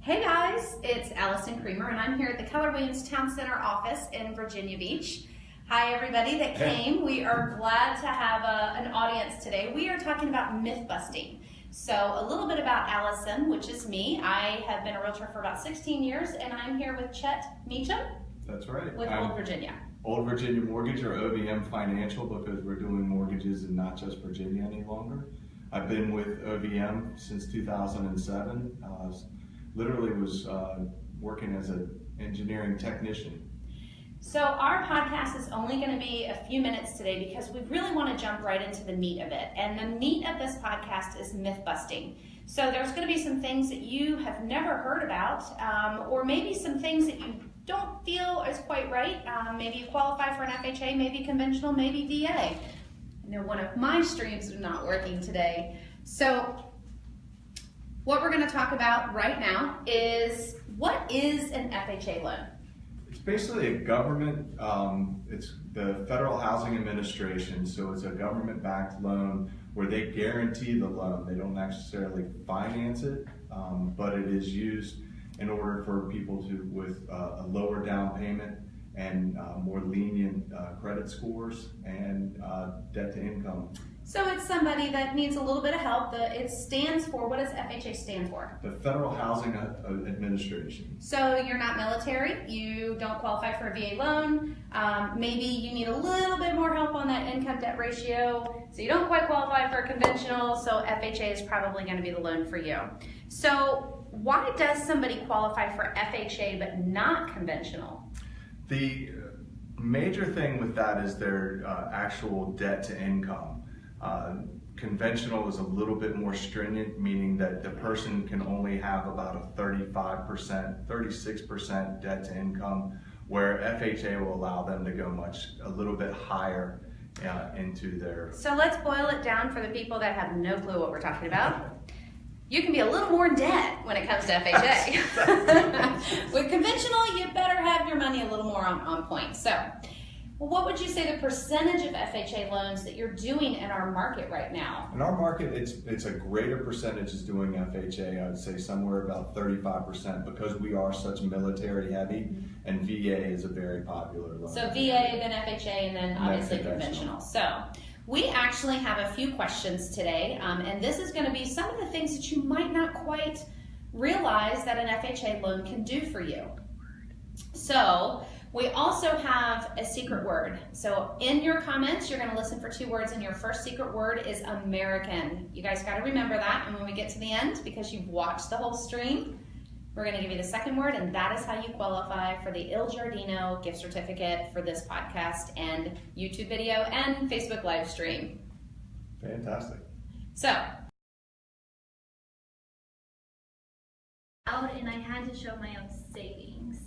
Hey guys, it's Alison Creamer and I'm here at the Keller Town Center office in Virginia Beach. Hi everybody that came. We are glad to have an audience today. We are talking about myth busting. So a little bit about Alison, which is me. I have been a realtor for about 16 years and I'm here with Chet Meachum. That's right. With Old Virginia. Old Virginia Mortgage, or OVM Financial, because we're doing mortgages in not just Virginia any longer. I've been with OVM since 2007. Literally was working as an engineering technician. So our podcast is only going to be a few minutes today because we really want to jump right into the meat of it. And the meat of this podcast is myth busting. So there's going to be some things that you have never heard about, or maybe some things that you don't feel is quite right. Maybe you qualify for an FHA, maybe conventional, maybe VA. I know one of my streams is not working today. So what we're going to talk about right now is, what is an FHA loan? It's basically a government, it's the Federal Housing Administration, so it's a government-backed loan where they guarantee the loan. They don't necessarily finance it, but it is used in order for people with a lower down payment and more lenient credit scores and debt to income. So it's somebody that needs a little bit of help. It stands for, what does FHA stand for? The Federal Housing Administration. So you're not military, you don't qualify for a VA loan, maybe you need a little bit more help on that income debt ratio, so you don't quite qualify for a conventional, so FHA is probably going to be the loan for you. So why does somebody qualify for FHA but not conventional? The major thing with that is their actual debt to income. Conventional is a little bit more stringent, meaning that the person can only have about a 35%, 36% debt to income, where FHA will allow them to go a little bit higher into their... So let's boil it down for the people that have no clue what we're talking about. You can be a little more in debt when it comes to FHA. With conventional, you better have your money a little more on point. So, well, what would you say the percentage of FHA loans that you're doing in our market right now? In our market, it's a greater percentage is doing FHA. I would say somewhere about 35%, because we are such military heavy, and VA is a very popular loan. So VA, then FHA, and then obviously conventional. So we actually have a few questions today, and this is going to be some of the things that you might not quite realize that an FHA loan can do for you. So we also have a secret word. So in your comments, you're going to listen for 2 words, and your first secret word is American. You guys got to remember that, and when we get to the end, because you've watched the whole stream, we're going to give you the second word, and that is how you qualify for the Il Giardino gift certificate for this podcast and YouTube video and Facebook live stream. Fantastic. So, out and I had to show my own savings.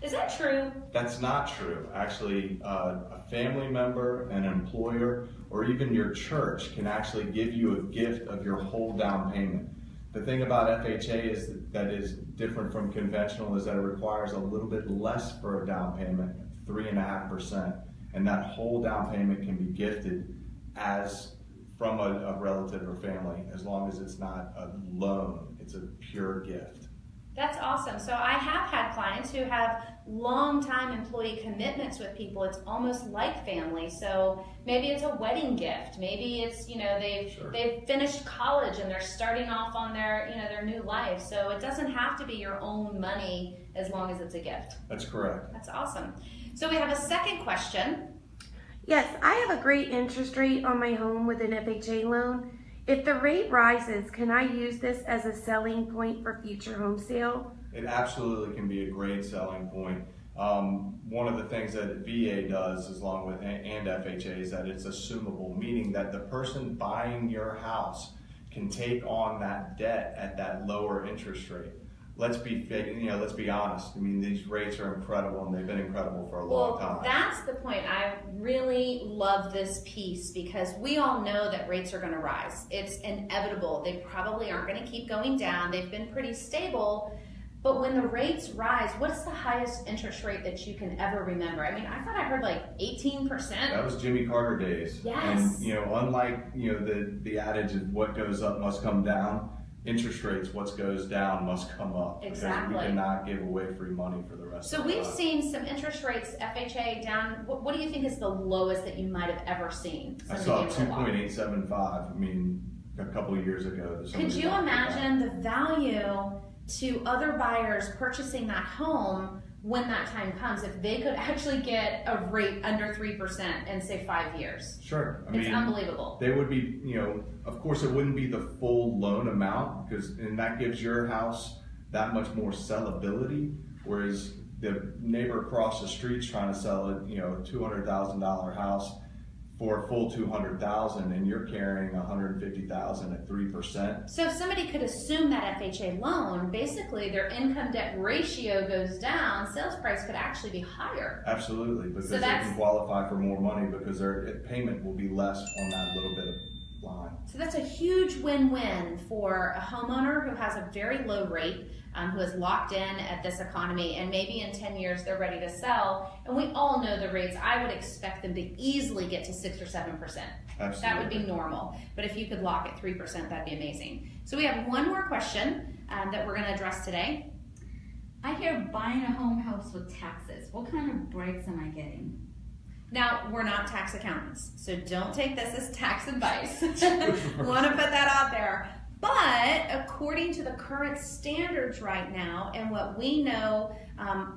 is that true? That's not true. Actually, a family member, an employer, or even your church can actually give you a gift of your whole down payment. The thing about FHA that is different from conventional is that it requires a little bit less for a down payment, 3.5%, and that whole down payment can be gifted as from a relative or family, as long as it's not a loan, it's a pure gift. That's awesome. So I have had clients who have long-time employee commitments with people. It's almost like family. So maybe it's a wedding gift. Maybe it's, they've finished college and they're starting off on their, their new life. So it doesn't have to be your own money as long as it's a gift. That's correct. That's awesome. So we have a second question. Yes, I have a great interest rate on my home with an FHA loan. If the rate rises, can I use this as a selling point for future home sale? It absolutely can be a great selling point. One of the things that VA does, and FHA, is that it's assumable, meaning that the person buying your house can take on that debt at that lower interest rate. Let's be honest. I mean, these rates are incredible, and they've been incredible for a long time. That's the point. I really love this piece because we all know that rates are going to rise. It's inevitable. They probably aren't going to keep going down. They've been pretty stable. But when the rates rise, what's the highest interest rate that you can ever remember? I mean, I thought I heard like 18%. That was Jimmy Yes. Carter days. And unlike the adage of what goes up must come down, interest rates, what goes down must come up. Exactly. Because we cannot give away free money for the rest So of we've our life. seen some interest rates, FHA down. What do you think is the lowest that you might have ever seen? I Somebody saw gave a lot. 2.875. I mean, a couple of years ago. Could you imagine the value to other buyers purchasing that home when that time comes, if they could actually get a rate under 3% in say 5 years? Sure. It's unbelievable. They would be, of course it wouldn't be the full loan amount, and that gives your house that much more sellability, whereas the neighbor across the street's trying to sell a $200,000 house for a full $200,000, and you're carrying $150,000 at 3%. So if somebody could assume that FHA loan, basically their income debt ratio goes down, sales price could actually be higher. Absolutely, because So they can qualify for more money because their payment will be less on that little bit of line. So that's a huge win-win for a homeowner who has a very low rate, who is locked in at this economy, and maybe in 10 years they're ready to sell. And we all know the rates. I would expect them to easily get to 6 or 7%. Absolutely. That would be normal. But if you could lock at 3%, that'd be amazing. So we have one more question that we're going to address today. I hear buying a home helps with taxes. What kind of breaks am I getting? Now, we're not tax accountants, so don't take this as tax advice. Want to put that out there. But according to the current standards right now and what we know,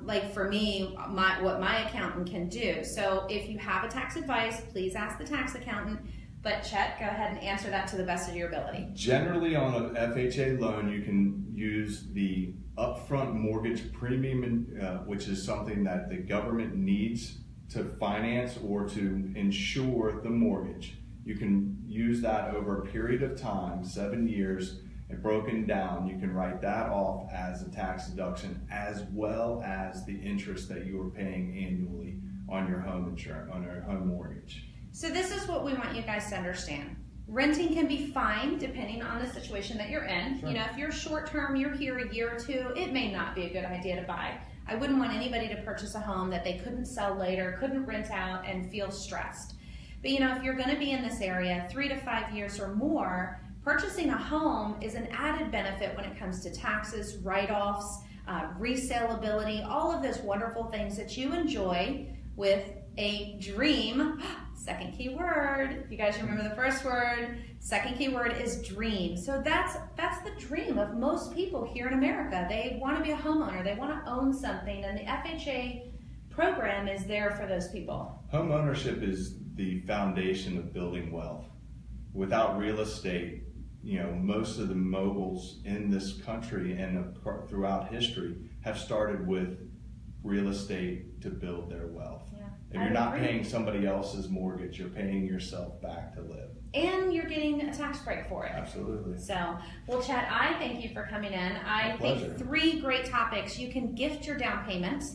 like for me, what my accountant can do. So if you have a tax advice, please ask the tax accountant. But Chet, go ahead and answer that to the best of your ability. Generally on an FHA loan, you can use the upfront mortgage premium, which is something that the government needs to finance or to insure the mortgage. You can use that over a period of time, 7 years, and broken down, you can write that off as a tax deduction, as well as the interest that you are paying annually on your home insurance, on your home mortgage. So this is what we want you guys to understand. Renting can be fine depending on the situation that you're in. Sure. If you're short term, you're here a year or two, it may not be a good idea to buy. I wouldn't want anybody to purchase a home that they couldn't sell later, couldn't rent out, and feel stressed. But if you're going to be in this area 3 to 5 years or more, purchasing a home is an added benefit when it comes to taxes, write-offs, resaleability, all of those wonderful things that you enjoy with a dream. Second key word. If you guys remember the first word, second key word is dream. So that's the dream of most people here in America. They want to be a homeowner. They want to own something, and the FHA program is there for those people. Home ownership is the foundation of building wealth. Without real estate, most of the moguls in this country and throughout history have started with real estate to build their wealth. Yeah, If you're not paying somebody else's mortgage, you're paying yourself back to live. And you're getting a tax break for it. Absolutely. So, well, Chet, I thank you for coming in. I pleasure. think 3 great topics. You can gift your down payment.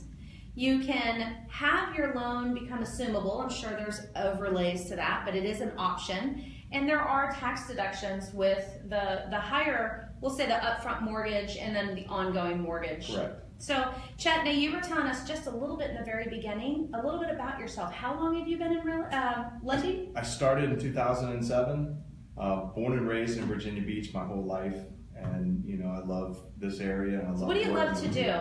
You can have your loan become assumable. I'm sure there's overlays to that, but it is an option. And there are tax deductions with the higher, we'll say the upfront mortgage and then the ongoing mortgage. Correct. So, Chet, now you were telling us just a little bit in the very beginning, a little bit about yourself. How long have you been in lending? I started in 2007, born and raised in Virginia Beach my whole life, and I love this area. And I love What do you love to do?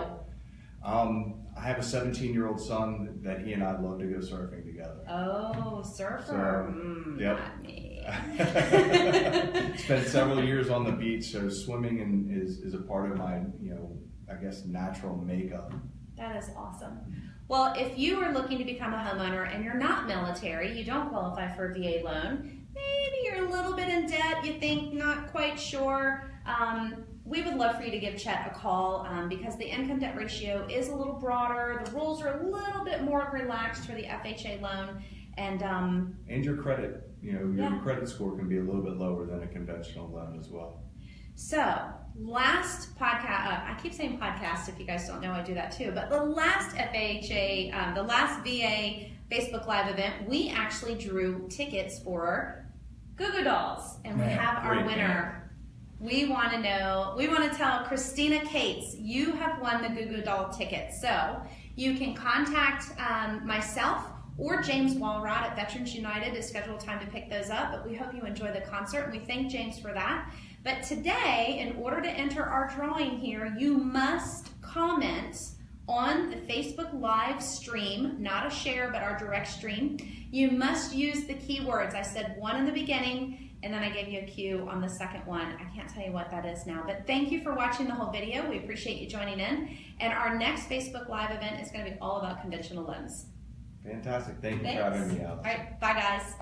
I have a 17-year-old son that he and I love to go surfing together. Oh, surfer. So, yep. Not me. Spent several years on the beach, so swimming is a part of my, I guess, natural makeup. That is awesome. Well, if you are looking to become a homeowner and you're not military, you don't qualify for a VA loan, maybe you're a little bit in debt, you think not quite sure, we would love for you to give Chet a call because the income debt ratio is a little broader, the rules are a little bit more relaxed for the FHA loan, and your credit, your credit score can be a little bit lower than a conventional loan as well. So, last podcast, I keep saying podcast, if you guys don't know, I do that too, but the last FHA, the last VA Facebook Live event, we actually drew tickets for Goo Goo Dolls, and we have our winner. We want to tell Christina Cates, you have won the Goo Goo Doll tickets. So, you can contact myself or James Walrod at Veterans United to schedule a time to pick those up, but we hope you enjoy the concert, and we thank James for that. But today, in order to enter our drawing here, you must comment on the Facebook live stream, not a share, but our direct stream. You must use the keywords. I said one in the beginning, and then I gave you a cue on the second one. I can't tell you what that is now, but thank you for watching the whole video. We appreciate you joining in. And our next Facebook Live event is going to be all about conventional loans. Fantastic. Thank you Thanks. for having me, Alison. All right, bye guys.